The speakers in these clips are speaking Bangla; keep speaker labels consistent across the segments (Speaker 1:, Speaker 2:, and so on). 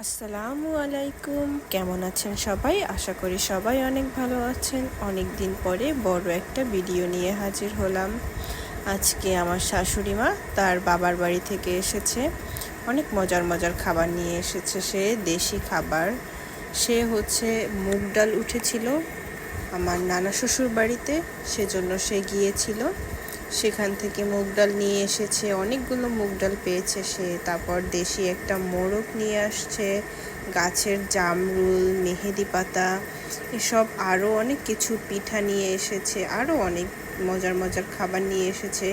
Speaker 1: আসসালামু আলাইকুম। কেমন আছেন সবাই? আশা করি সবাই অনেক ভালো আছেন। অনেক দিন পরে বড় একটা ভিডিও নিয়ে হাজির হলাম। আজকে আমার শাশুড়ি মা তার বাবার বাড়ি থেকে এসেছে। অনেক মজার মজার খাবার নিয়ে এসেছে। সে দেশি খাবার। সে হচ্ছে মুগ ডাল উঠেছিল আমার নানা শ্বশুর বাড়িতে, সেজন্য সে গিয়েছিল। সেখান থেকে মুগ ডাল নিয়ে এসেছে, অনেকগুলো মুগ ডাল পেয়েছে সে। তারপর দেশি একটা মোরগ নিয়ে আসছে, গাছের জামরুল, মেহেদি পাতা, এসব আরও অনেক কিছু পিঠা নিয়ে এসেছে, আরও অনেক মজার মজার খাবার নিয়ে এসেছে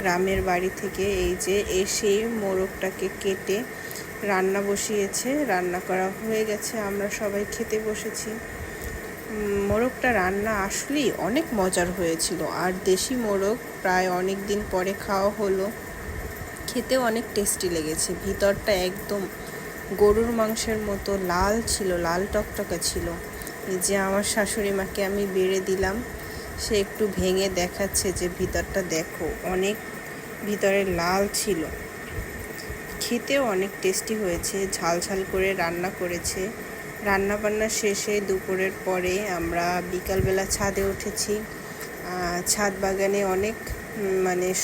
Speaker 1: গ্রামের বাড়ি থেকে। এই যে এসে মোরগটাকে কেটে রান্না বসিয়েছে, রান্না করা হয়ে গেছে, আমরা সবাই খেতে বসেছি। মোরগটা রান্না আসলেই অনেক মজার হয়েছিল। আর দেশি মোরগ প্রায় অনেক দিন পরে খাওয়া হলো, খেতেও অনেক টেস্টি লেগেছে। ভিতরটা একদম গরুর মাংসের মতো লাল ছিল, লাল টকটকে ছিল। এই যে আমার শাশুড়ি মাকে আমি বেড়ে দিলাম, সে একটু ভেঙে দেখাচ্ছে যে ভিতরটা দেখো, অনেক ভিতরে লাল ছিল। খেতেও অনেক টেস্টি হয়েছে, ঝাল ঝাল করে রান্না করেছে। রান্নাবান্না শেষে দুপুরের পরে আমরা বিকালবেলা ছাদে উঠেছি। ছাদ বাগানে অনেক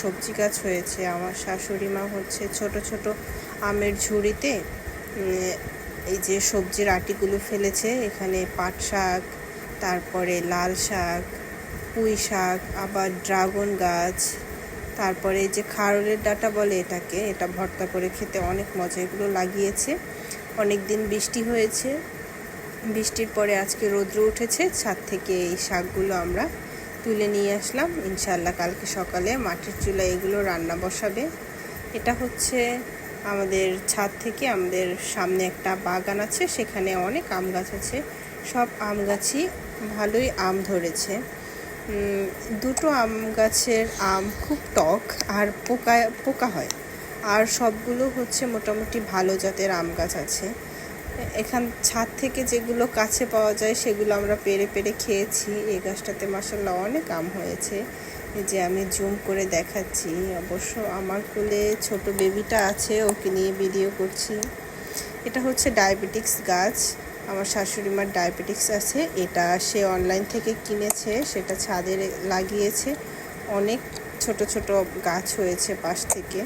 Speaker 1: সবজি গাছ হয়েছে। আমার শাশুড়ি মা হচ্ছে ছোট ছোট আমের ঝুড়িতে এই যে সবজির আটিগুলো ফেলেছে। এখানে পাট শাক, তারপরে লাল শাক, পুঁই শাক, আবার ড্রাগন গাছ, তারপরে এই যে খারলের ডাঁটা বলে এটাকে, এটা ভর্তা করে খেতে অনেক মজা। এগুলো লাগিয়েছে। অনেক দিন বৃষ্টি হয়েছে, বৃষ্টির পরে আজকে রৌদ্র উঠেছে। ছাদ থেকে এই শাকগুলো আমরা তুলে নিয়ে আসলাম। ইনশাআল্লাহ কালকে সকালে মাটির চুলায় এগুলো রান্না বসাবে। এটা হচ্ছে আমাদের ছাদ থেকে, আমাদের সামনে একটা বাগান আছে, সেখানে অনেক আম গাছ আছে। সব আম গাছই ভালোই আম ধরেছে। দুটো আম গাছের আম খুব টক আর পোকা হয়, আর সবগুলো হচ্ছে মোটামুটি ভালো জাতের আম গাছ আছে। এখান ছাদ থেকে যেগুলো কাছে পাওয়া যায় সেগুলো আমরা পেড়ে পেড়ে খেয়েছি। এই গাছটাতে মাশাআল্লাহ অনেক আম হয়েছে। এই যে আমি জুম করে দেখাচ্ছি। অবশ্য আমার কোলে ছোট বেবিটা আছে, ওকে নিয়ে ভিডিও করছি। এটা হচ্ছে ডায়াবেটিক্স গাছ। আমার শাশুড়ি মার ডায়াবেটিক্স আছে। এটা সে অনলাইন থেকে কিনেছে, সেটা ছাদে লাগিয়েছে। অনেক ছোট ছোট গাছ হয়েছে পাশ থেকে।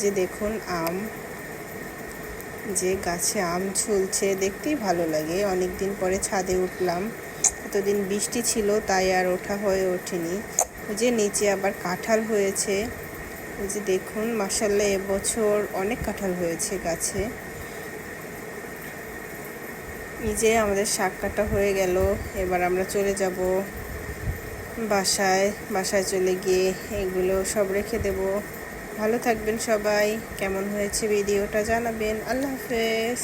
Speaker 1: যে দেখুন আম, যে গাছে আম ঝুলছে, দেখতেই ভালো লাগে। অনেক দিন পরে ছাদে উঠলাম, এতদিন বৃষ্টি ছিল তাই আর ওঠা হয়ে ওঠেনি। যে নিচে আবার কাঁঠাল হয়েছে। এই যে দেখুন মাশাআল্লাহ এবছর অনেক কাঁঠাল হয়েছে গাছে। এই যে আমাদের শাক কাটা হয়ে গেল, এবার আমরা চলে যাব বাসায় চলে গিয়ে এগুলো সব রেখে দেব। ভালো থাকবেন সবাই। কেমন হয়েছে ভিডিওটা জানাবেন। আল্লাহ হাফেজ।